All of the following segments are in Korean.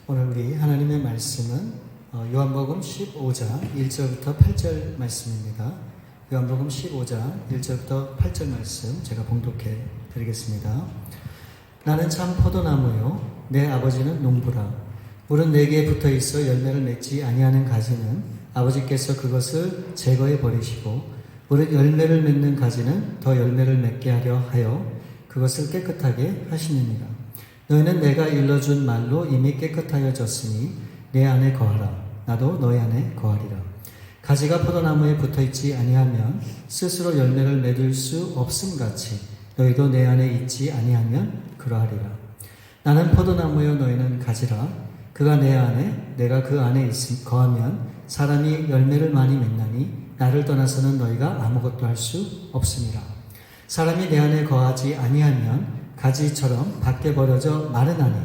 오늘 우리 하나님의 말씀은 요한복음 15장 1절부터 8절 말씀입니다. 요한복음 15장 1절부터 8절 말씀 제가 봉독해 드리겠습니다. 나는 참 포도나무요 내 아버지는 농부라. 물은 내게 붙어 있어 열매를 맺지 아니하는 가지는 아버지께서 그것을 제거해 버리시고 물은 열매를 맺는 가지는 더 열매를 맺게 하려 하여 그것을 깨끗하게 하시느니라. 너희는 내가 일러준 말로 이미 깨끗하여졌으니 내 안에 거하라. 나도 너희 안에 거하리라. 가지가 포도나무에 붙어있지 아니하면 스스로 열매를 맺을 수 없음같이 너희도 내 안에 있지 아니하면 그러하리라. 나는 포도나무여 너희는 가지라. 그가 내 안에 내가 그 안에 거하면 사람이 열매를 많이 맺나니 나를 떠나서는 너희가 아무것도 할 수 없음이라. 사람이 내 안에 거하지 아니하면 가지처럼 밖에 버려져 마르나니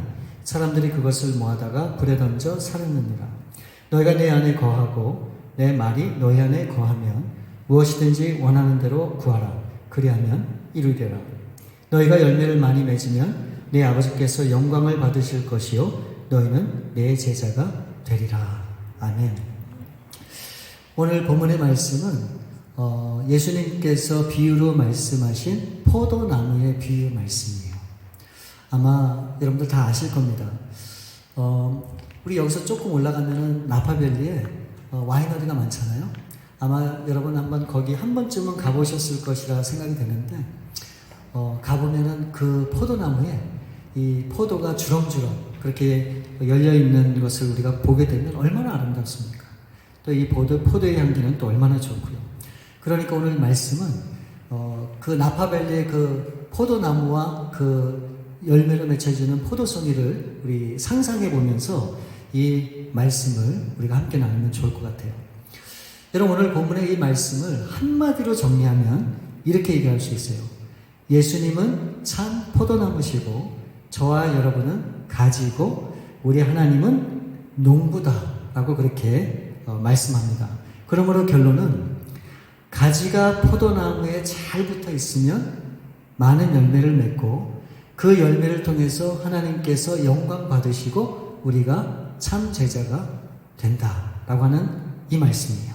사람들이 그것을 모아다가 불에 던져 사르느니라. 너희가 내 안에 거하고 내 말이 너희 안에 거하면 무엇이든지 원하는 대로 구하라. 그리하면 이루리라. 너희가 열매를 많이 맺으면 내 아버지께서 영광을 받으실 것이요 너희는 내 제자가 되리라. 아멘. 오늘 본문의 말씀은 예수님께서 비유로 말씀하신 포도나무의 비유 말씀이에요. 아마 여러분들 다 아실 겁니다. 우리 여기서 조금 올라가면은 나파밸리에 와이너리가 많잖아요. 아마 여러분 한번 거기 한 번쯤은 가보셨을 것이라 생각이 되는데 가보면은 그 포도나무에 이 포도가 주렁주렁 그렇게 열려 있는 것을 우리가 보게 되면 얼마나 아름답습니까? 또 이 포도의 향기는 또 얼마나 좋고요. 그러니까 오늘 말씀은 그 나파밸리의 그 포도나무와 그 열매를 맺혀주는 포도송이를 우리 상상해 보면서 이 말씀을 우리가 함께 나누면 좋을 것 같아요. 여러분 오늘 본문의 이 말씀을 한마디로 정리하면 이렇게 얘기할 수 있어요. 예수님은 참 포도나무시고 저와 여러분은 가지고 우리 하나님은 농부다 라고 그렇게 말씀합니다. 그러므로 결론은 가지가 포도나무에 잘 붙어 있으면 많은 열매를 맺고 그 열매를 통해서 하나님께서 영광 받으시고 우리가 참 제자가 된다라고 하는 이 말씀이에요.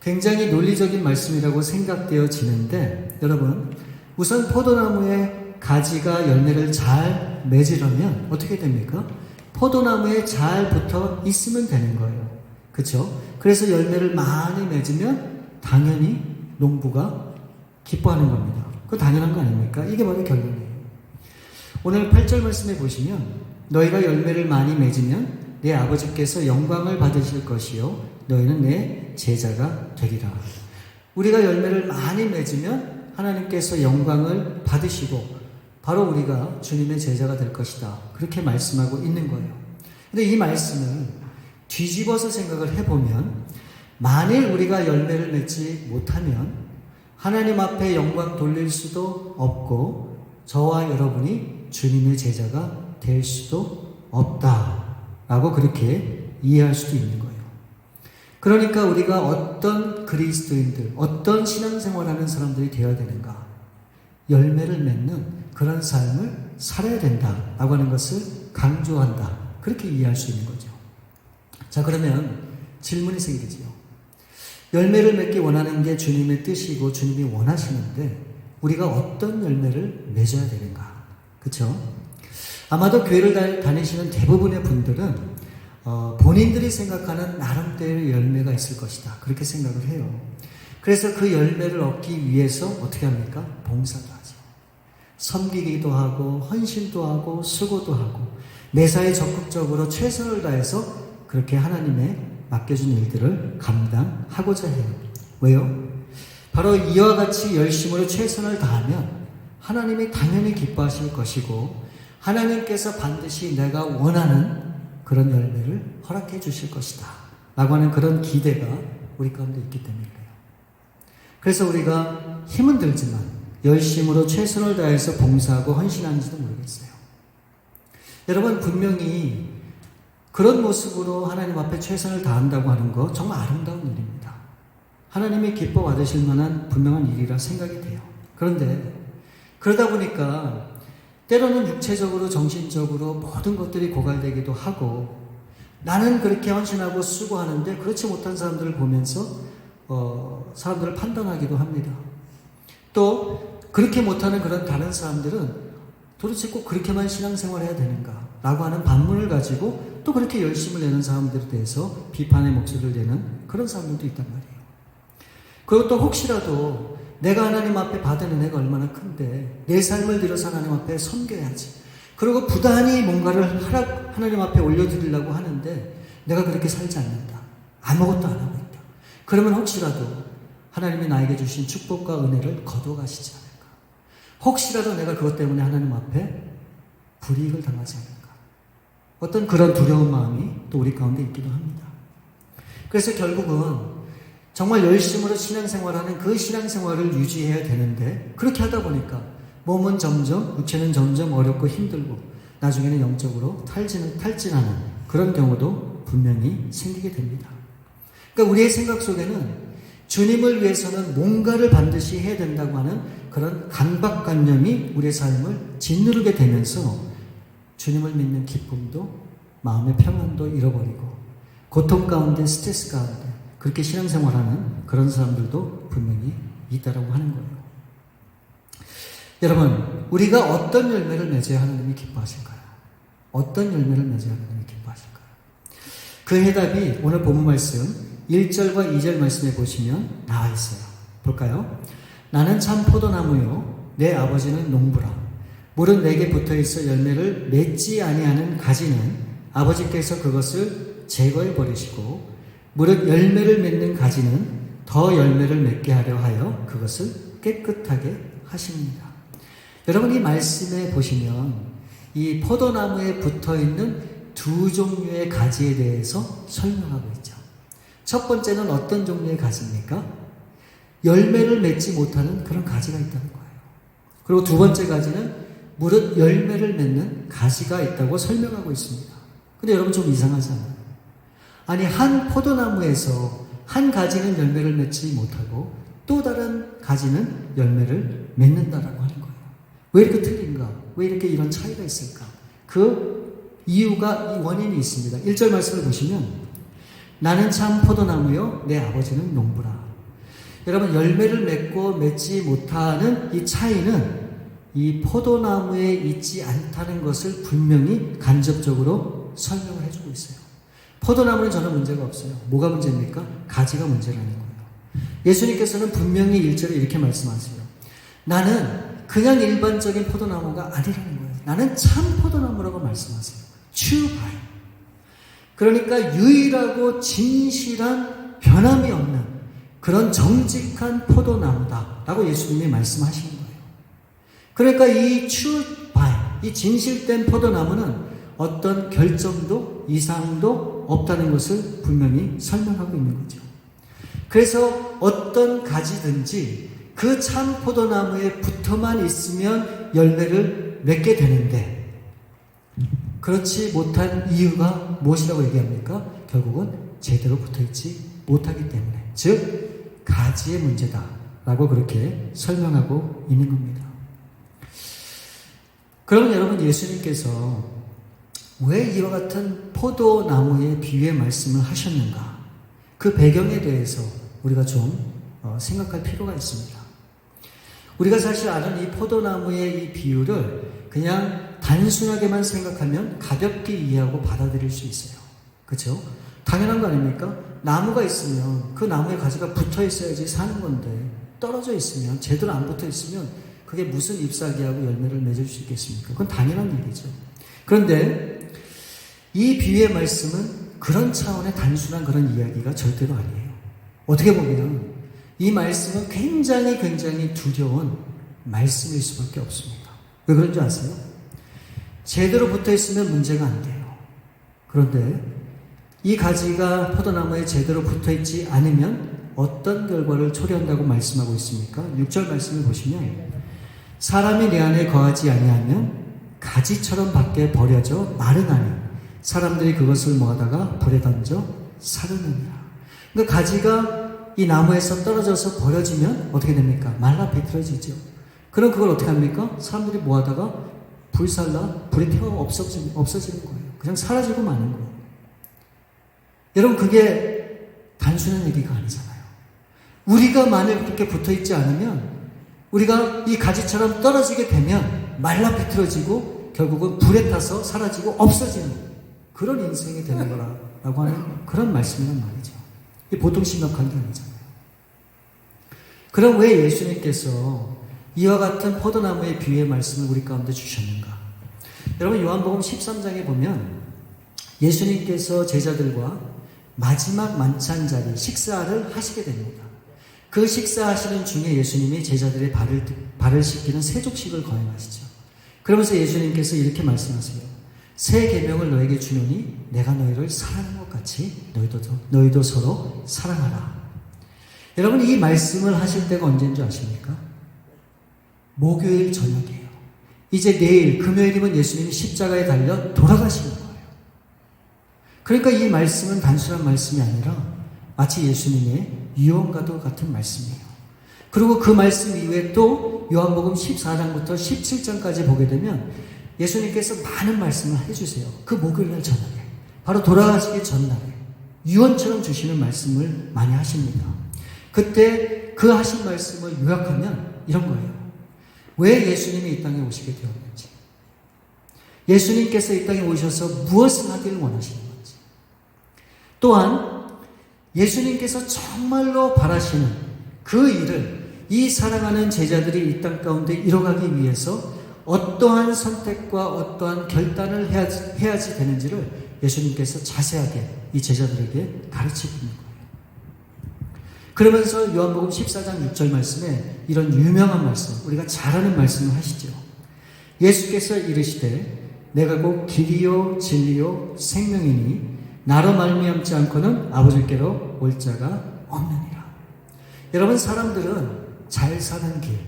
굉장히 논리적인 말씀이라고 생각되어지는데 여러분 우선 포도나무에 가지가 열매를 잘 맺으려면 어떻게 됩니까? 포도나무에 잘 붙어 있으면 되는 거예요. 그렇죠? 그래서 열매를 많이 맺으면 당연히 농부가 기뻐하는 겁니다. 그거 당연한 거 아닙니까? 이게 바로 결론이에요. 오늘 8절 말씀에 보시면 너희가 열매를 많이 맺으면 내 아버지께서 영광을 받으실 것이요 너희는 내 제자가 되리라. 우리가 열매를 많이 맺으면 하나님께서 영광을 받으시고 바로 우리가 주님의 제자가 될 것이다. 그렇게 말씀하고 있는 거예요. 근데 이 말씀을 뒤집어서 생각을 해보면 만일 우리가 열매를 맺지 못하면 하나님 앞에 영광 돌릴 수도 없고 저와 여러분이 주님의 제자가 될 수도 없다라고 그렇게 이해할 수도 있는 거예요. 그러니까 우리가 어떤 그리스도인들, 어떤 신앙생활하는 사람들이 되어야 되는가? 열매를 맺는 그런 삶을 살아야 된다라고 하는 것을 강조한다. 그렇게 이해할 수 있는 거죠. 자, 그러면 질문이 생기지요. 열매를 맺기 원하는 게 주님의 뜻이고 주님이 원하시는데 우리가 어떤 열매를 맺어야 되는가? 그렇죠? 아마도 교회를 다니시는 대부분의 분들은 본인들이 생각하는 나름대로의 열매가 있을 것이다. 그렇게 생각을 해요. 그래서 그 열매를 얻기 위해서 어떻게 합니까? 봉사도 하죠. 섬기기도 하고 헌신도 하고 수고도 하고 매사에 적극적으로 최선을 다해서 그렇게 하나님의 맡겨준 일들을 감당하고자 해요. 왜요? 바로 이와 같이 열심으로 최선을 다하면 하나님이 당연히 기뻐하실 것이고 하나님께서 반드시 내가 원하는 그런 열매를 허락해 주실 것이다 라고 하는 그런 기대가 우리 가운데 있기 때문이에요. 그래서 우리가 힘은 들지만 열심으로 최선을 다해서 봉사하고 헌신하는지도 모르겠어요. 여러분 분명히 그런 모습으로 하나님 앞에 최선을 다한다고 하는 거 정말 아름다운 일입니다. 하나님이 기뻐 받으실 만한 분명한 일이라 생각이 돼요. 그런데 그러다 보니까 때로는 육체적으로 정신적으로 모든 것들이 고갈되기도 하고 나는 그렇게 헌신하고 수고하는데 그렇지 못한 사람들을 보면서 사람들을 판단하기도 합니다. 또 그렇게 못하는 그런 다른 사람들은 도대체 꼭 그렇게만 신앙생활을 해야 되는가 라고 하는 반문을 가지고 또 그렇게 열심을 내는 사람들에 대해서 비판의 목소리를 내는 그런 사람들도 있단 말이에요. 그리고 또 혹시라도 내가 하나님 앞에 받은 은혜가 얼마나 큰데 내 삶을 들여서 하나님 앞에 섬겨야지. 그리고 부단히 뭔가를 하나님 앞에 올려드리려고 하는데 내가 그렇게 살지 않는다. 아무것도 안 하고 있다. 그러면 혹시라도 하나님이 나에게 주신 축복과 은혜를 거둬가시지 않을까. 혹시라도 내가 그것 때문에 하나님 앞에 불이익을 당하지 않을까. 어떤 그런 두려운 마음이 또 우리 가운데 있기도 합니다. 그래서 결국은 정말 열심으로 신앙생활하는 그 신앙생활을 유지해야 되는데 그렇게 하다 보니까 몸은 점점, 육체는 점점 어렵고 힘들고 나중에는 영적으로 탈진하는 그런 경우도 분명히 생기게 됩니다. 그러니까 우리의 생각 속에는 주님을 위해서는 뭔가를 반드시 해야 된다고 하는 그런 강박관념이 우리의 삶을 짓누르게 되면서 주님을 믿는 기쁨도 마음의 평안도 잃어버리고 고통 가운데 스트레스 가운데 그렇게 신앙생활하는 그런 사람들도 분명히 있다라고 하는 거예요. 여러분, 우리가 어떤 열매를 맺어야 하나님이 기뻐하실까요? 어떤 열매를 맺어야 하나님이 기뻐하실까요? 그 해답이 오늘 본문 말씀 1절과 2절 말씀에 보시면 나와 있어요. 볼까요? 나는 참 포도나무요 내 아버지는 농부라. 물은 내게 붙어있어 열매를 맺지 아니하는 가지는 아버지께서 그것을 제거해 버리시고 무릇 열매를 맺는 가지는 더 열매를 맺게 하려 하여 그것을 깨끗하게 하십니다. 여러분, 이 말씀에 보시면 이 포도나무에 붙어있는 두 종류의 가지에 대해서 설명하고 있죠. 첫 번째는 어떤 종류의 가지입니까? 열매를 맺지 못하는 그런 가지가 있다는 거예요. 그리고 두 번째 가지는 무릇 열매를 맺는 가지가 있다고 설명하고 있습니다. 근데 여러분 좀 이상하지 않아요? 아니, 한 포도나무에서 한 가지는 열매를 맺지 못하고 또 다른 가지는 열매를 맺는다라고 하는 거예요. 왜 이렇게 틀린가? 왜 이렇게 이런 차이가 있을까? 그 이유가, 이 원인이 있습니다. 1절 말씀을 보시면 나는 참 포도나무요 내 아버지는 농부라. 여러분, 열매를 맺고 맺지 못하는 이 차이는 이 포도나무에 있지 않다는 것을 분명히 간접적으로 설명을 해주고 있어요. 포도나무는 저는 문제가 없어요. 뭐가 문제입니까? 가지가 문제라는 거예요. 예수님께서는 분명히 1절에 이렇게 말씀하세요. 나는 그냥 일반적인 포도나무가 아니라는 거예요. 나는 참 포도나무라고 말씀하세요. True vine. 그러니까 유일하고 진실한 변함이 없는 그런 정직한 포도나무다 라고 예수님이 말씀하시는 거예요. 그러니까 이 true vine, 이 진실된 포도나무는 어떤 결점도 이상도 없다는 것을 분명히 설명하고 있는 거죠. 그래서 어떤 가지든지 그 참 포도나무에 붙어만 있으면 열매를 맺게 되는데 그렇지 못한 이유가 무엇이라고 얘기합니까? 결국은 제대로 붙어있지 못하기 때문에, 즉 가지의 문제다라고 그렇게 설명하고 있는 겁니다. 그러면 여러분, 예수님께서 왜 이와 같은 포도나무의 비유의 말씀을 하셨는가? 그 배경에 대해서 우리가 좀 생각할 필요가 있습니다. 우리가 사실 아는 이 포도나무의 이 비유를 그냥 단순하게만 생각하면 가볍게 이해하고 받아들일 수 있어요. 그렇죠? 당연한 거 아닙니까? 나무가 있으면 그 나무에 가지가 붙어 있어야지 사는 건데 떨어져 있으면, 제대로 안 붙어 있으면 그게 무슨 잎사귀하고 열매를 맺을 수 있겠습니까? 그건 당연한 일이죠. 그런데 이 비유의 말씀은 그런 차원의 단순한 그런 이야기가 절대로 아니에요. 어떻게 보면 이 말씀은 굉장히 두려운 말씀일 수밖에 없습니다. 왜 그런 줄 아세요? 제대로 붙어 있으면 문제가 안 돼요. 그런데 이 가지가 포도나무에 제대로 붙어 있지 않으면 어떤 결과를 초래한다고 말씀하고 있습니까? 6절 말씀을 보시면 사람이 내 안에 거하지 아니하면 가지처럼 밖에 버려져 마르나니 사람들이 그것을 모아다가 불에 던져 사르느니라. 그러니까 가지가 이 나무에서 떨어져서 버려지면 어떻게 됩니까? 말라 비틀어지죠. 그럼 그걸 어떻게 합니까? 사람들이 모아다가 불살라 불에 태워 없어지는 거예요. 그냥 사라지고 마는 거예요. 여러분, 그게 단순한 얘기가 아니잖아요. 우리가 만약 그렇게 붙어있지 않으면 우리가 이 가지처럼 떨어지게 되면 말라 비틀어지고 결국은 불에 타서 사라지고 없어지는 그런 인생이 되는 거라고 하는 그런 말씀이란 말이죠. 이게 보통 심각한 게 아니잖아요. 그럼 왜 예수님께서 이와 같은 포도나무의 비유의 말씀을 우리 가운데 주셨는가? 여러분, 요한복음 13장에 보면 예수님께서 제자들과 마지막 만찬 자리 식사를 하시게 됩니다. 그 식사하시는 중에 예수님이 제자들의 발을 씻기는 세족식을 거행하시죠. 그러면서 예수님께서 이렇게 말씀하세요. 새 계명을 너에게 주노니 내가 너희를 사랑한 것 같이 너희도 서로 사랑하라. 여러분, 이 말씀을 하실 때가 언제인 줄 아십니까? 목요일 저녁이에요. 이제 내일 금요일이면 예수님이 십자가에 달려 돌아가시는 거예요. 그러니까 이 말씀은 단순한 말씀이 아니라 마치 예수님의 유언과도 같은 말씀이에요. 그리고 그 말씀 이후에 또 요한복음 14장부터 17장까지 보게 되면 예수님께서 많은 말씀을 해주세요. 그 목요일날 저녁에 바로 돌아가시기 전날에 유언처럼 주시는 말씀을 많이 하십니다. 그때 그 하신 말씀을 요약하면 이런 거예요. 왜 예수님이 이 땅에 오시게 되었는지, 예수님께서 이 땅에 오셔서 무엇을 하기를 원하시는 건지, 또한 예수님께서 정말로 바라시는 그 일을 이 사랑하는 제자들이 이 땅 가운데 이뤄가기 위해서 어떠한 선택과 어떠한 결단을 해야지 되는지를 예수님께서 자세하게 이 제자들에게 가르치고 있는 거예요. 그러면서 요한복음 14장 6절 말씀에 이런 유명한 말씀, 우리가 잘 아는 말씀을 하시죠. 예수께서 이르시되 내가 곧 길이요 진리요 생명이니 나로 말미암지 않고는 아버지께로 올 자가 없느니라. 여러분, 사람들은 잘 사는 길,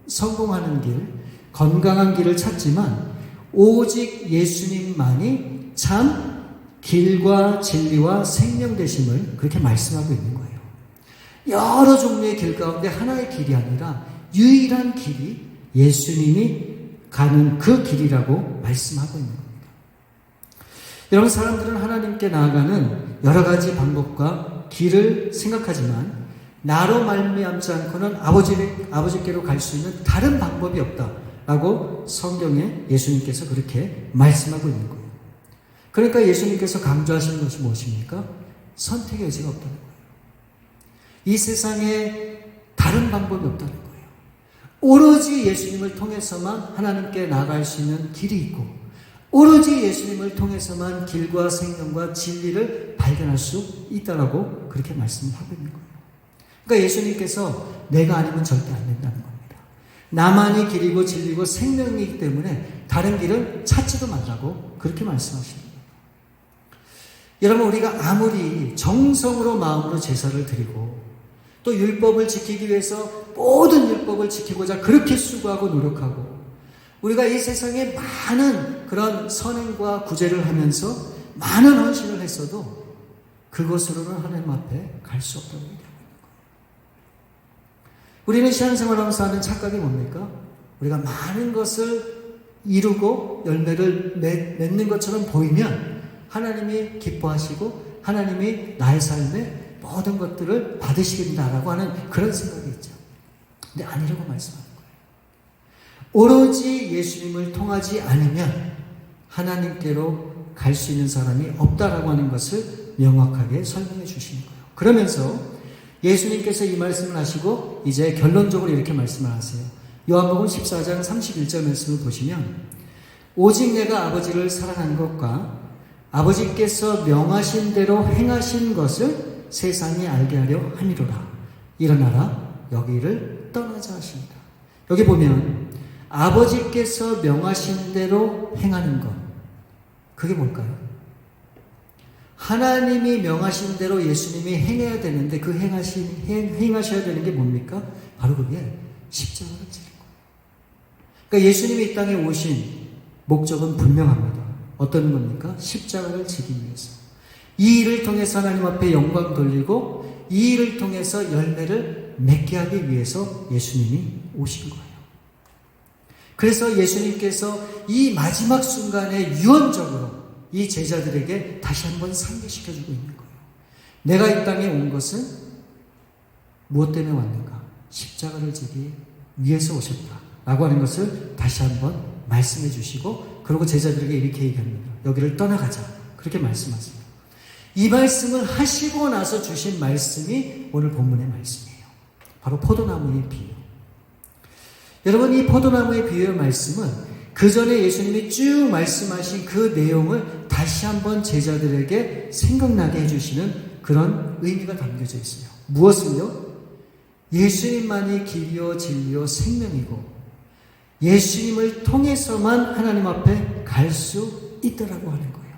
성공하는 길, 건강한 길을 찾지만 오직 예수님만이 참 길과 진리와 생명 되심을 그렇게 말씀하고 있는 거예요. 여러 종류의 길 가운데 하나의 길이 아니라 유일한 길이 예수님이 가는 그 길이라고 말씀하고 있는 겁니다. 여러분, 사람들은 하나님께 나아가는 여러 가지 방법과 길을 생각하지만 나로 말미암지 않고는 아버지께로 갈 수 있는 다른 방법이 없다라고 성경에 예수님께서 그렇게 말씀하고 있는 거예요. 그러니까 예수님께서 강조하시는 것이 무엇입니까? 선택의 여지가 없다는 거예요. 이 세상에 다른 방법이 없다는 거예요. 오로지 예수님을 통해서만 하나님께 나아갈 수 있는 길이 있고 오로지 예수님을 통해서만 길과 생명과 진리를 발견할 수 있다라고 그렇게 말씀을 하고 있는 거예요. 그러니까 예수님께서 내가 아니면 절대 안 된다는 겁니다. 나만이 길이고 진리고 생명이기 때문에 다른 길을 찾지도 말라고 그렇게 말씀하시는 거예요. 여러분, 우리가 아무리 정성으로 마음으로 제사를 드리고 또 율법을 지키기 위해서 모든 율법을 지키고자 그렇게 수고하고 노력하고 우리가 이 세상에 많은 그런 선행과 구제를 하면서 많은 헌신을 했어도 그것으로는 하나님 앞에 갈 수 없다고 얘기하고 있는 거예요. 우리는 신앙생활하면서 하는 착각이 뭡니까? 우리가 많은 것을 이루고 열매를 맺는 것처럼 보이면 하나님이 기뻐하시고 하나님이 나의 삶에 모든 것들을 받으시겠다라고 하는 그런 생각이 있죠. 근데 아니라고 말씀하는 거예요. 오로지 예수님을 통하지 않으면 하나님께로 갈 수 있는 사람이 없다라고 하는 것을 명확하게 설명해 주시는 거예요. 그러면서 예수님께서 이 말씀을 하시고 이제 결론적으로 이렇게 말씀을 하세요. 요한복음 14장 31절 말씀을 보시면 오직 내가 아버지를 사랑한 것과 아버지께서 명하신 대로 행하신 것을 세상이 알게 하려 함이로라. 일어나라 여기를 떠나자 하십니다. 여기 보면 아버지께서 명하신 대로 행하는 것, 그게 뭘까요? 하나님이 명하신 대로 예수님이 행해야 되는데 그 행하셔야 되는 게 뭡니까? 바로 그게 십자가를 지는 거예요. 그러니까 예수님이 이 땅에 오신 목적은 분명합니다. 어떤 겁니까? 십자가를 지기 위해서. 이 일을 통해서 하나님 앞에 영광 돌리고 이 일을 통해서 열매를 맺게 하기 위해서 예수님이 오신 거예요. 그래서 예수님께서 이 마지막 순간에 유언적으로 이 제자들에게 다시 한번 상기시켜주고 있는 거예요. 내가 이 땅에 온 것은 무엇 때문에 왔는가? 십자가를 지기 위해서 오셨다 라고 하는 것을 다시 한번 말씀해 주시고, 그리고 제자들에게 이렇게 얘기합니다. 여기를 떠나가자, 그렇게 말씀하세요. 이 말씀을 하시고 나서 주신 말씀이 오늘 본문의 말씀이에요. 바로 포도나무의 비유. 여러분, 이 포도나무의 비유의 말씀은 그 전에 예수님이 쭉 말씀하신 그 내용을 다시 한번 제자들에게 생각나게 해주시는 그런 의미가 담겨져 있어요. 무엇을요? 예수님만이 길이요 진리요 생명이고 예수님을 통해서만 하나님 앞에 갈 수 있다라고 하는 거예요.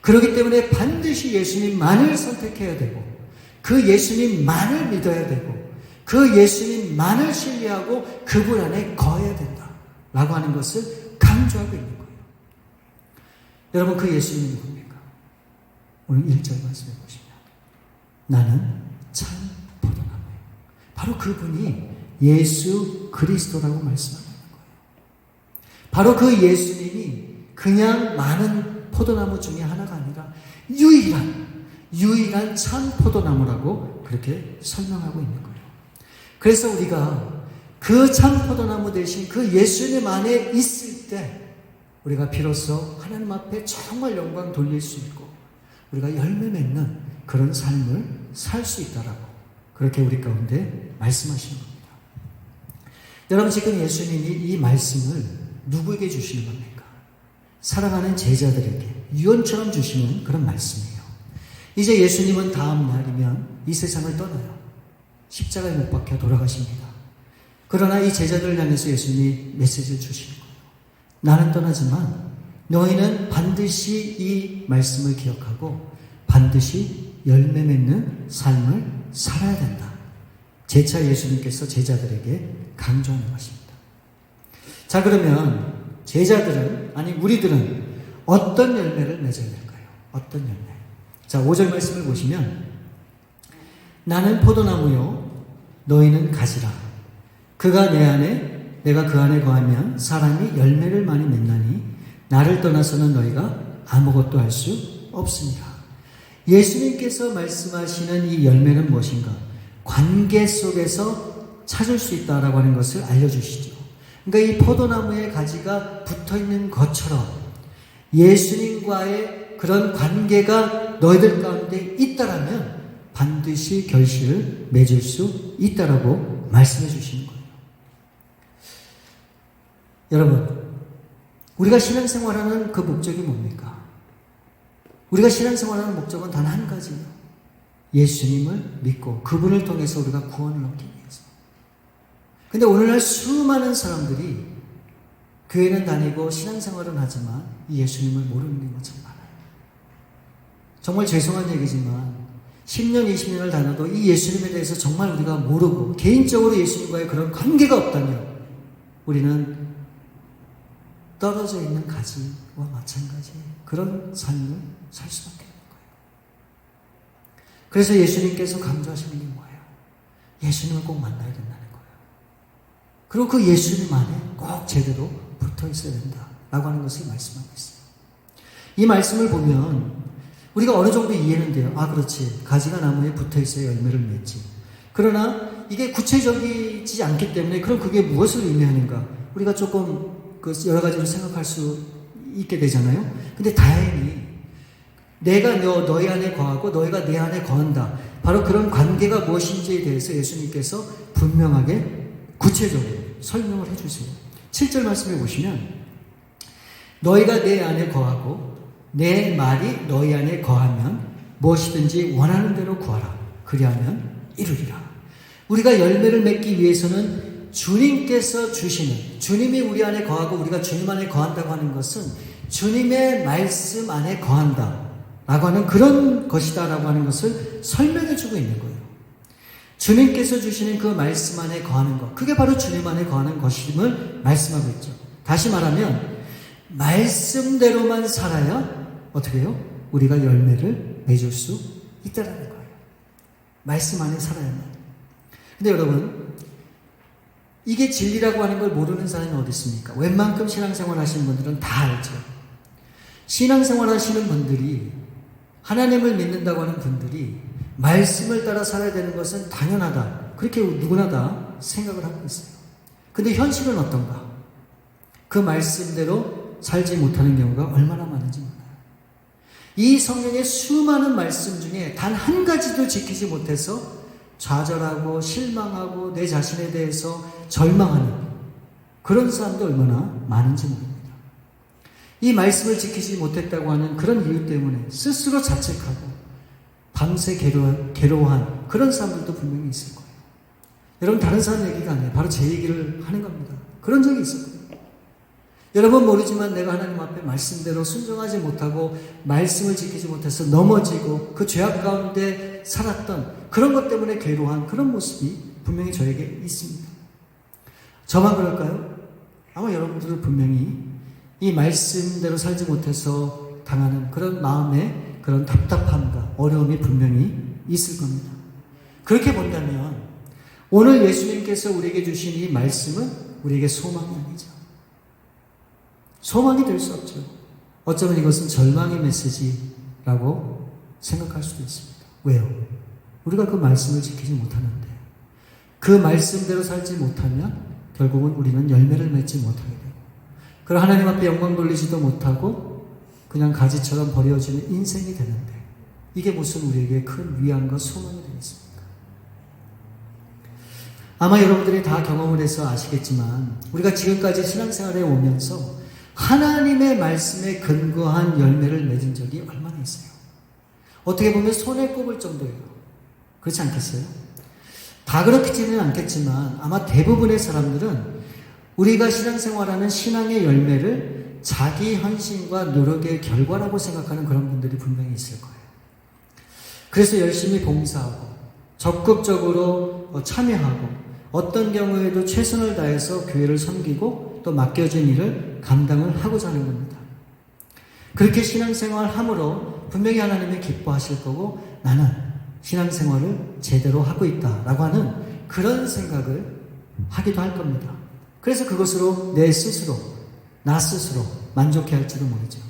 그렇기 때문에 반드시 예수님만을 선택해야 되고, 그 예수님만을 믿어야 되고, 그 예수님만을 신뢰하고 그분 안에 거해야 된다 라고 하는 것을 강조하고 있는 거예요. 여러분, 그 예수님이 누굽니까? 오늘 1절 말씀해 보시면 나는 참 포도나무예요. 바로 그분이 예수 그리스도라고 말씀합니다. 바로 그 예수님이 그냥 많은 포도나무 중에 하나가 아니라 유일한 참 포도나무라고 그렇게 설명하고 있는 거예요. 그래서 우리가 그 참 포도나무 대신 그 예수님 안에 있을 때 우리가 비로소 하나님 앞에 정말 영광 돌릴 수 있고 우리가 열매 맺는 그런 삶을 살 수 있다라고 그렇게 우리 가운데 말씀하시는 겁니다. 여러분, 지금 예수님이 이 말씀을 누구에게 주시는 겁니까? 사랑하는 제자들에게 유언처럼 주시는 그런 말씀이에요. 이제 예수님은 다음 날이면 이 세상을 떠나요. 십자가에 못 박혀 돌아가십니다. 그러나 이 제자들을 향해서 예수님이 메시지를 주시는 거예요. 나는 떠나지만 너희는 반드시 이 말씀을 기억하고 반드시 열매 맺는 삶을 살아야 된다. 재차 예수님께서 제자들에게 강조하는 것입니다. 자, 그러면 제자들은, 아니 우리들은 어떤 열매를 맺어야 될까요? 어떤 열매? 자, 5절 말씀을 보시면 나는 포도나무요 너희는 가지라. 그가 내 안에 내가 그 안에 거하면 사람이 열매를 많이 맺나니 나를 떠나서는 너희가 아무것도 할 수 없습니다. 예수님께서 말씀하시는 이 열매는 무엇인가? 관계 속에서 찾을 수 있다라고 하는 것을 알려주시죠. 그러니까 이 포도나무의 가지가 붙어있는 것처럼 예수님과의 그런 관계가 너희들 가운데 있다라면 반드시 결실을 맺을 수 있다라고 말씀해 주시는 거예요. 여러분, 우리가 신앙생활하는 그 목적이 뭡니까? 우리가 신앙생활하는 목적은 단 한 가지예요. 예수님을 믿고 그분을 통해서 우리가 구원을 얻기 위해서. 근데 오늘날 수많은 사람들이 교회는 다니고 신앙생활은 하지만 이 예수님을 모르는 경우가 참 많아요. 정말 죄송한 얘기지만 10년, 20년을 다녀도 이 예수님에 대해서 정말 우리가 모르고 개인적으로 예수님과의 그런 관계가 없다면 우리는 떨어져 있는 가지와 마찬가지 그런 삶을 살 수밖에 없는 거예요. 그래서 예수님께서 강조하시는 게 뭐예요? 예수님을 꼭 만나야 된다는 거예요. 그리고 그 예수님 안에 꼭 제대로 붙어 있어야 된다라고 하는 것을 말씀하고 있어요. 이 말씀을 보면 우리가 어느 정도 이해는 돼요. 아, 그렇지. 가지가 나무에 붙어 있어야 열매를 맺지. 그러나 이게 구체적이지 않기 때문에 그럼 그게 무엇을 의미하는가? 우리가 조금 여러 가지로 생각할 수 있게 되잖아요. 근데 다행히 내가 너희 안에 거하고 너희가 내 안에 거한다. 바로 그런 관계가 무엇인지에 대해서 예수님께서 분명하게 구체적으로 설명을 해주세요. 7절 말씀해 보시면 너희가 내 안에 거하고 내 말이 너희 안에 거하면 무엇이든지 원하는 대로 구하라. 그리하면 이루리라. 우리가 열매를 맺기 위해서는 주님께서 주시는, 주님이 우리 안에 거하고 우리가 주님 안에 거한다고 하는 것은 주님의 말씀 안에 거한다 라고 하는 그런 것이다 라고 하는 것을 설명해 주고 있는 거예요. 주님께서 주시는 그 말씀 안에 거하는 것, 그게 바로 주님 안에 거하는 것임을 말씀하고 있죠. 다시 말하면 말씀대로만 살아야 어떻게 해요? 우리가 열매를 맺을 수 있다라는 거예요. 말씀 안에 살아야만. 근데 여러분, 이게 진리라고 하는 걸 모르는 사람이 어디 있습니까? 웬만큼 신앙생활 하시는 분들은 다 알죠. 신앙생활 하시는 분들이, 하나님을 믿는다고 하는 분들이 말씀을 따라 살아야 되는 것은 당연하다, 그렇게 누구나 다 생각을 하고 있어요. 근데 현실은 어떤가? 그 말씀대로 살지 못하는 경우가 얼마나 많은지 몰라요. 이 성경의 수많은 말씀 중에 단 한 가지도 지키지 못해서 좌절하고 실망하고 내 자신에 대해서 절망하는 그런 사람도 얼마나 많은지 모릅니다. 이 말씀을 지키지 못했다고 하는 그런 이유 때문에 스스로 자책하고 밤새 괴로워한 그런 사람들도 분명히 있을 거예요. 여러분, 다른 사람 얘기가 아니에요. 바로 제 얘기를 하는 겁니다. 그런 적이 있었거든요. 여러분 모르지만 내가 하나님 앞에 말씀대로 순종하지 못하고 말씀을 지키지 못해서 넘어지고 그 죄악 가운데 살았던 그런 것 때문에 괴로워한 그런 모습이 분명히 저에게 있습니다. 저만 그럴까요? 아마 여러분들도 분명히 이 말씀대로 살지 못해서 당하는 그런 마음의 그런 답답함과 어려움이 분명히 있을 겁니다. 그렇게 본다면 오늘 예수님께서 우리에게 주신 이 말씀은 우리에게 소망이 아니죠. 소망이 될 수 없죠. 어쩌면 이것은 절망의 메시지라고 생각할 수도 있습니다. 왜요? 우리가 그 말씀을 지키지 못하는데, 그 말씀대로 살지 못하면 결국은 우리는 열매를 맺지 못하게 되고, 그럼 하나님 앞에 영광 돌리지도 못하고 그냥 가지처럼 버려지는 인생이 되는데, 이게 무슨 우리에게 큰 위안과 소망이 되겠습니까? 아마 여러분들이 다 경험을 해서 아시겠지만, 우리가 지금까지 신앙생활에 오면서 하나님의 말씀에 근거한 열매를 맺은 적이 얼마나 있어요? 어떻게 보면 손에 꼽을 정도예요. 그렇지 않겠어요? 다 그렇지는 않겠지만 아마 대부분의 사람들은 우리가 신앙생활하는 신앙의 열매를 자기 헌신과 노력의 결과라고 생각하는 그런 분들이 분명히 있을 거예요. 그래서 열심히 봉사하고 적극적으로 참여하고 어떤 경우에도 최선을 다해서 교회를 섬기고 또 맡겨진 일을 감당을 하고자 하는 겁니다. 그렇게 신앙생활 함으로 분명히 하나님이 기뻐하실 거고 나는 신앙생활을 제대로 하고 있다라고 하는 그런 생각을 하기도 할 겁니다. 그래서 그것으로 나 스스로 만족해 할지도 모르죠.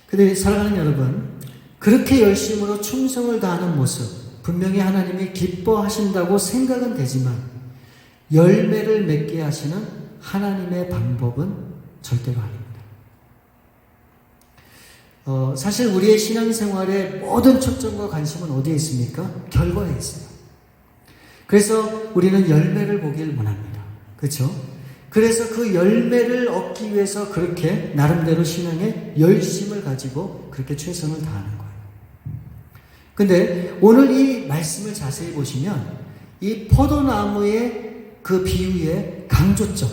근데 사랑하는 여러분, 그렇게 열심으로 충성을 다하는 모습 분명히 하나님이 기뻐하신다고 생각은 되지만 열매를 맺게 하시는 하나님의 방법은 절대로 아닙니다. 사실 우리의 신앙생활의 모든 초점과 관심은 어디에 있습니까? 결과에 있어요. 그래서 우리는 열매를 보길 원합니다. 그렇죠? 그래서 그 열매를 얻기 위해서 그렇게 나름대로 신앙에 열심을 가지고 그렇게 최선을 다하는 거예요. 근데 오늘 이 말씀을 자세히 보시면 이 포도나무의 그 비유의 강조점,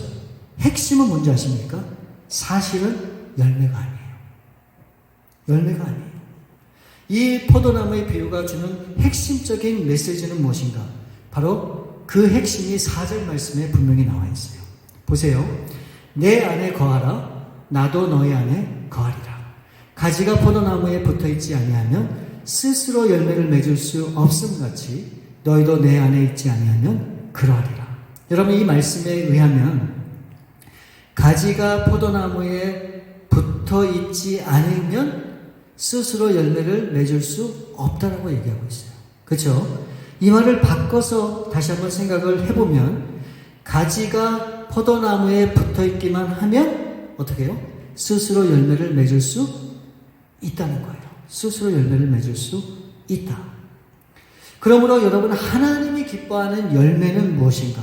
핵심은 뭔지 아십니까? 사실은 열매가 아니에요. 열매가 아니에요. 이 포도나무의 비유가 주는 핵심적인 메시지는 무엇인가? 바로 그 핵심이 4절 말씀에 분명히 나와 있어요. 보세요. 내 안에 거하라. 나도 너희 안에 거하리라. 가지가 포도나무에 붙어있지 아니하면 스스로 열매를 맺을 수 없음 같이 너희도 내 안에 있지 아니하면 그러하리라. 여러분, 이 말씀에 의하면 가지가 포도나무에 붙어있지 않으면 스스로 열매를 맺을 수 없다라고 얘기하고 있어요. 그렇죠? 이 말을 바꿔서 다시 한번 생각을 해보면 가지가 포도나무에 붙어있기만 하면 어떻게 해요? 스스로 열매를 맺을 수 있다는 거예요. 스스로 열매를 맺을 수 있다. 그러므로 여러분, 하나님이 기뻐하는 열매는 무엇인가?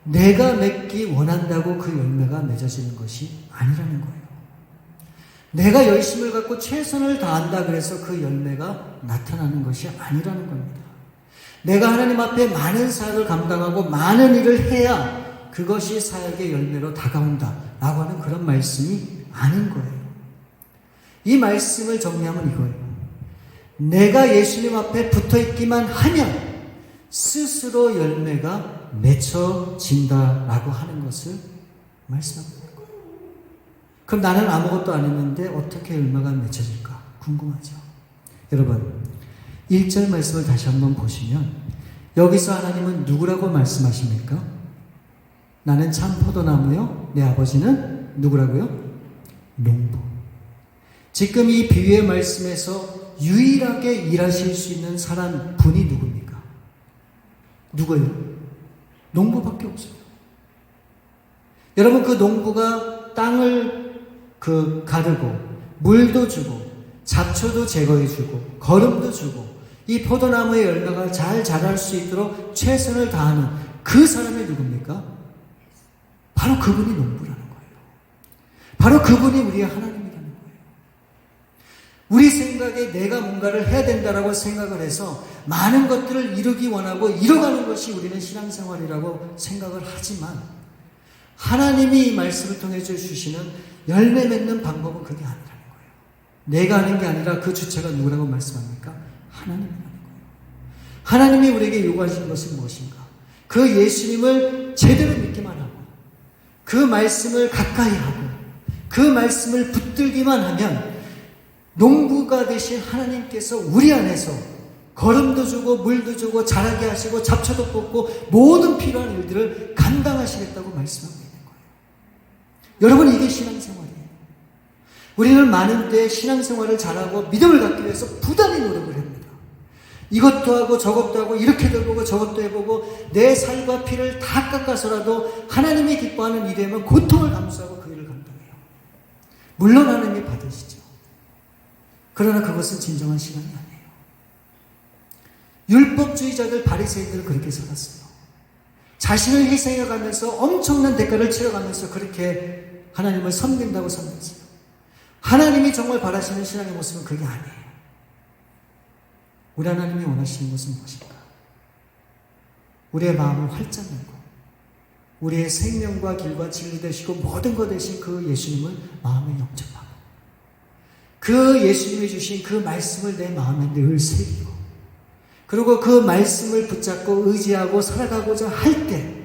내가 맺기 원한다고 그 열매가 맺어지는 것이 아니라는 거예요. 내가 열심을 갖고 최선을 다한다 그래서 그 열매가 나타나는 것이 아니라는 겁니다. 내가 하나님 앞에 많은 사역을 감당하고 많은 일을 해야 그것이 사역의 열매로 다가온다 라고 하는 그런 말씀이 아닌 거예요. 이 말씀을 정리하면 이거예요. 내가 예수님 앞에 붙어있기만 하면 스스로 열매가 맺혀진다라고 하는 것을 말씀하고 있는 거예요. 그럼 나는 아무것도 안 했는데 어떻게 열매가 맺혀질까? 궁금하죠? 여러분, 1절 말씀을 다시 한번 보시면 여기서 하나님은 누구라고 말씀하십니까? 나는 참 포도나무요, 내 아버지는 누구라고요? 농부. 지금 이 비유의 말씀에서 유일하게 일하실 수 있는 사람 분이 누굽니까? 누구예요? 농부밖에 없어요. 여러분, 그 농부가 땅을 가르고 물도 주고 잡초도 제거해주고 거름도 주고 이 포도나무의 열매가 잘 자랄 수 있도록 최선을 다하는 그 사람이 누굽니까? 바로 그분이 농부라는 거예요. 바로 그분이 우리의 하나님이라는 거예요. 우리 생각에 내가 뭔가를 해야 된다라고 생각을 해서 많은 것들을 이루기 원하고 이뤄가는 것이 우리는 신앙생활이라고 생각을 하지만 하나님이 이 말씀을 통해 주시는 열매 맺는 방법은 그게 아니라는 거예요. 내가 하는 게 아니라 그 주체가 누구라고 말씀합니까? 하나님이라는 거예요. 하나님이 우리에게 요구하시는 것은 무엇인가? 그 예수님을 제대로 믿기만 하고 그 말씀을 가까이 하고 그 말씀을 붙들기만 하면 농부가 되신 하나님께서 우리 안에서 거름도 주고 물도 주고 자라게 하시고 잡초도 뽑고 모든 필요한 일들을 감당하시겠다고 말씀하고 있는 거예요. 여러분, 이게 신앙생활이에요. 우리는 많은 때 신앙생활을 잘하고 믿음을 갖기 위해서 부단히 노력을 합니다. 이것도 하고 저것도 하고 이렇게도 해보고 저것도 해보고 내 살과 피를 다 깎아서라도 하나님이 기뻐하는 일이면 고통을 감수하고 그 일을 감당해요. 물론 하나님이 받으시죠. 그러나 그것은 진정한 신앙이 아니에요. 율법주의자들 바리새인들은 그렇게 살았어요. 자신을 희생해가면서 엄청난 대가를 치러가면서 그렇게 하나님을 섬긴다고 섬겼어요. 하나님이 정말 바라시는 신앙의 모습은 그게 아니에요. 우리 하나님이 원하시는 것은 무엇인가? 우리의 마음을 활짝 열고 우리의 생명과 길과 진리 되시고 모든 것 되신 그 예수님을 마음에 영접하고 그 예수님이 주신 그 말씀을 내 마음에 늘 새기고 그리고 그 말씀을 붙잡고 의지하고 살아가고자 할 때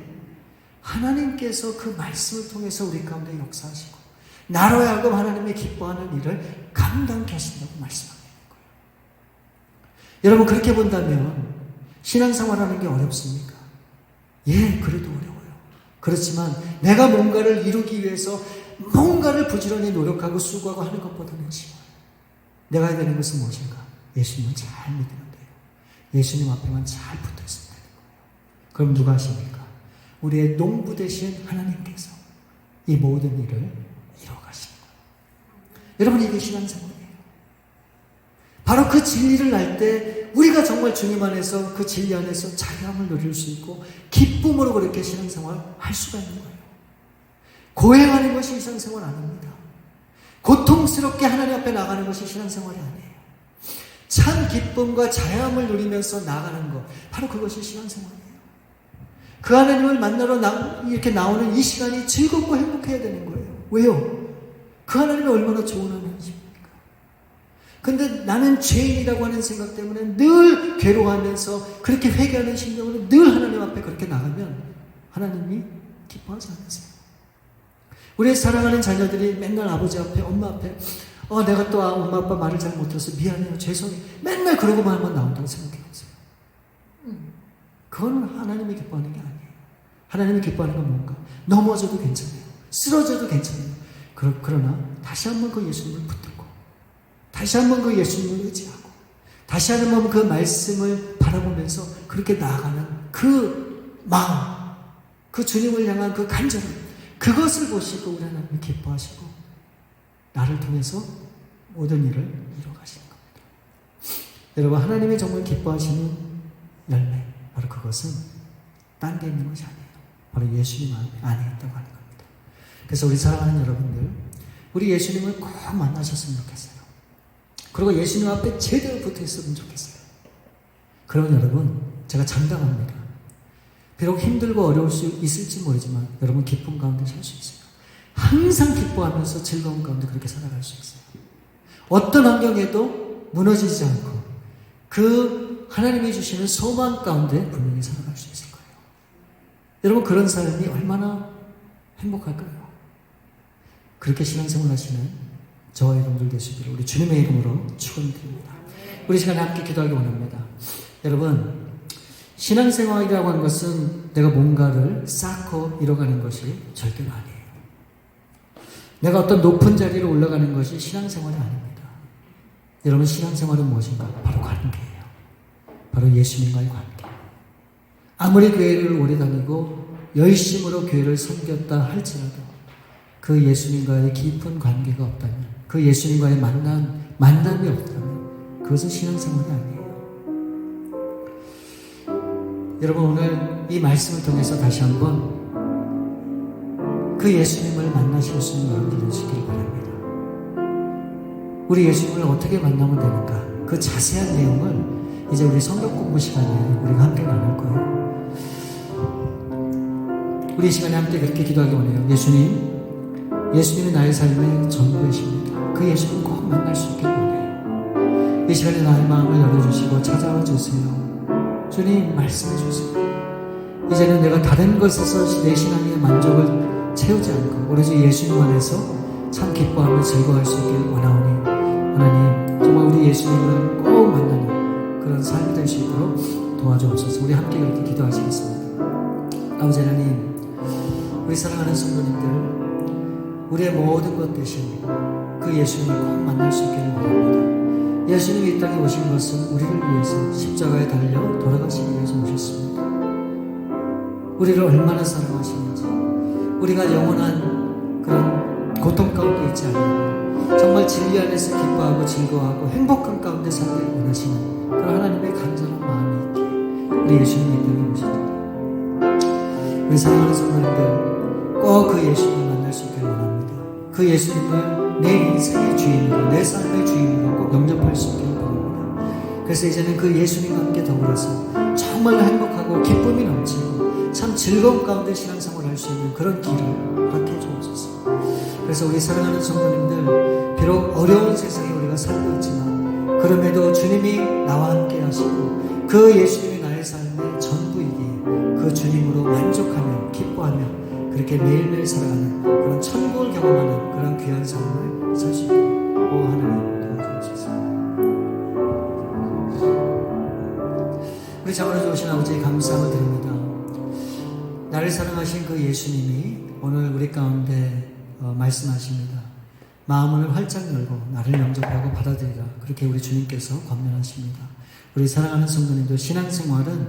하나님께서 그 말씀을 통해서 우리 가운데 역사하시고 나로 하여금 하나님이 기뻐하는 일을 감당케 하신다고 말씀합니다. 여러분, 그렇게 본다면 신앙생활하는 게 어렵습니까? 예, 그래도 어려워요. 그렇지만 내가 뭔가를 이루기 위해서 뭔가를 부지런히 노력하고 수고하고 하는 것보다는 쉬워요. 내가 해야 되는 것은 무엇인가? 예수님을 잘 믿으면 돼요. 예수님 앞에만 잘 붙어있으면 되는 거예요. 그럼 누가 하십니까? 우리의 농부 되신 하나님께서 이 모든 일을 이뤄가시는 거예요. 여러분, 이게 신앙생활이에요. 바로 그 진리를 알 때 우리가 정말 주님 안에서 그 진리 안에서 자유함을 누릴 수 있고 기쁨으로 그렇게 신앙생활을 할 수가 있는 거예요. 고행하는 것이 신앙생활 아닙니다. 고통스럽게 하나님 앞에 나가는 것이 신앙생활이 아니에요. 참 기쁨과 자유함을 누리면서 나가는 것, 바로 그것이 신앙생활이에요. 그 하나님을 만나러 이렇게 나오는 이 시간이 즐겁고 행복해야 되는 거예요. 왜요? 그 하나님이 얼마나 좋은 하나님이십니까? 근데 나는 죄인이라고 하는 생각 때문에 늘 괴로워하면서 그렇게 회개하는 심령으로 늘 하나님 앞에 그렇게 나가면 하나님이 기뻐하지 않으세요. 우리의 사랑하는 자녀들이 맨날 아버지 앞에, 엄마 앞에 내가 또 엄마 아빠 말을 잘 못 들어서 미안해요, 죄송해요, 맨날 그러고만 하면 나온다고 생각해보세요. 그건 하나님이 기뻐하는 게 아니에요. 하나님이 기뻐하는 건 뭔가? 넘어져도 괜찮아요. 쓰러져도 괜찮아요. 그러나 다시 한번 그 예수님을 붙들고 다시 한번 그 예수님을 의지하고 다시 한번 그 말씀을 바라보면서 그렇게 나아가는 그 마음, 그 주님을 향한 그 간절함, 그것을 보시고 우리 하나님이 기뻐하시고 나를 통해서 모든 일을 이뤄가시는 겁니다. 여러분, 하나님이 정말 기뻐하시는 열매, 바로 그것은 딴 데 있는 것이 아니에요. 바로 예수님 안에 있다고 하는 겁니다. 그래서 우리 사랑하는 여러분들, 우리 예수님을 꼭 만나셨으면 좋겠어요. 그리고 예수님 앞에 제대로 붙어 있으면 좋겠어요. 그러면 여러분, 제가 장담합니다. 비록 힘들고 어려울 수 있을지 모르지만 여러분 기쁨 가운데 살 수 있어요. 항상 기뻐하면서 즐거운 가운데 그렇게 살아갈 수 있어요. 어떤 환경에도 무너지지 않고 그 하나님이 주시는 소망 가운데 분명히 살아갈 수 있을 거예요. 여러분, 그런 삶이 얼마나 행복할까요? 그렇게 신앙생활 하시는 저와 여러분들 되시기를 우리 주님의 이름으로 축원드립니다. 우리 시간에 함께 기도하기 원합니다. 여러분, 신앙생활이라고 하는 것은 내가 뭔가를 쌓고 이뤄가는 것이 절대로 아니에요. 내가 어떤 높은 자리로 올라가는 것이 신앙생활이 아닙니다. 여러분, 신앙생활은 무엇인가? 바로 관계예요. 바로 예수님과의 관계. 아무리 교회를 오래 다니고 열심으로 교회를 섬겼다 할지라도 그 예수님과의 깊은 관계가 없다면, 그 예수님과의 만남이 없다면 그것은 신앙생활이 아니에요. 여러분, 오늘 이 말씀을 통해서 다시 한번 그 예수님을 만나실 수 있는 여러분들 되시길 바랍니다. 우리 예수님을 어떻게 만나면 되는가? 그 자세한 내용을 이제 우리 성경 공부 시간에 우리가 함께 나눌 거예요. 우리 이 시간에 함께 그렇게 기도하기 원해요. 예수님이 나의 삶의 전부이십니다. 그 예수님 꼭 만날 수 있길 원해요. 이 시간에 나의 마음을 열어주시고 찾아와 주세요. 주님, 말씀해 주세요. 이제는 내가 다른 것에서 내 신앙의 만족을 채우지 않고 오로지 예수님 안에서 참 기뻐하며 즐거워할 수 있길 원하오니, 하나님, 정말 우리 예수님을 꼭 만나는 그런 삶이 될 수 있도록 도와주옵소서. 우리 함께 그렇게 기도하시겠습니다. 아버지 하나님, 우리 사랑하는 성도님들, 우리의 모든 것 대신 그 예수님을 꼭 만날 수 있기를 원합니다. 예수님이 이 땅에 오신 것은 우리를 위해서 십자가에 달려 돌아가시기 위해서 오셨습니다. 우리를 얼마나 사랑하시는지, 우리가 영원한 그런 고통 가운데 있지 않고 정말 진리 안에서 기뻐하고 즐거워하고 행복한 가운데 살기를 원하시는 그런 하나님의 간절한 마음이 있기에 우리 예수님이 이 땅에 오십니다. 우리 사랑하는 성도님들, 꼭 그 예수님을 만날 수 있기를 원합니다. 그 예수님을 내 인생의 주인으로, 내 삶의 주인으로 꼭 영접할 수 있기를 바랍니다. 그래서 이제는 그 예수님과 함께 더불어서 정말 행복하고 기쁨이 넘치고 참 즐거운 가운데 신앙생활을 할 수 있는 그런 길을 허락해 주옵소서. 그래서 우리 사랑하는 성도님들, 비록 어려운 세상에 우리가 살고 있지만 그럼에도 주님이 나와 함께 하시고 그 예수님이 나의 삶의 전부이기에 그 주님으로 만족하며 기뻐하며 그렇게 매일매일 살아가는 그런 천국을 경험하는 그런 귀한 삶을 살 수 있도록 하나님 도와주옵소서. 우리 자비로 좋으신 아버지, 감사를 드립니다. 나를 사랑하신 그 예수님이 오늘 우리 가운데 말씀하십니다. 마음을 활짝 열고 나를 영접하고 받아들이라, 그렇게 우리 주님께서 권면하십니다. 우리 사랑하는 성도님들, 신앙생활은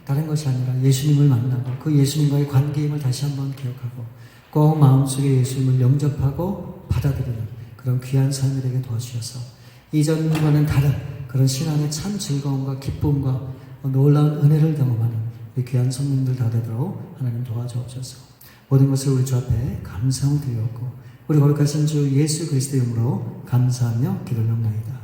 다른 것이 아니라 예수님을 만나고 그 예수님과의 관계임을 다시 한번 기억하고 꼭 마음속에 예수님을 영접하고 받아들이는 그런 귀한 삶이 되게 도와주셔서 이전과는 다른 그런 신앙의 참 즐거움과 기쁨과 놀라운 은혜를 경험하는 이 귀한 성도님들 다 되도록 하나님 도와주옵소서. 모든 것을 우리 주 앞에 감사를 드리옵고 우리 거룩하신 주 예수 그리스도의 이름으로 감사하며 기도를 합나이다.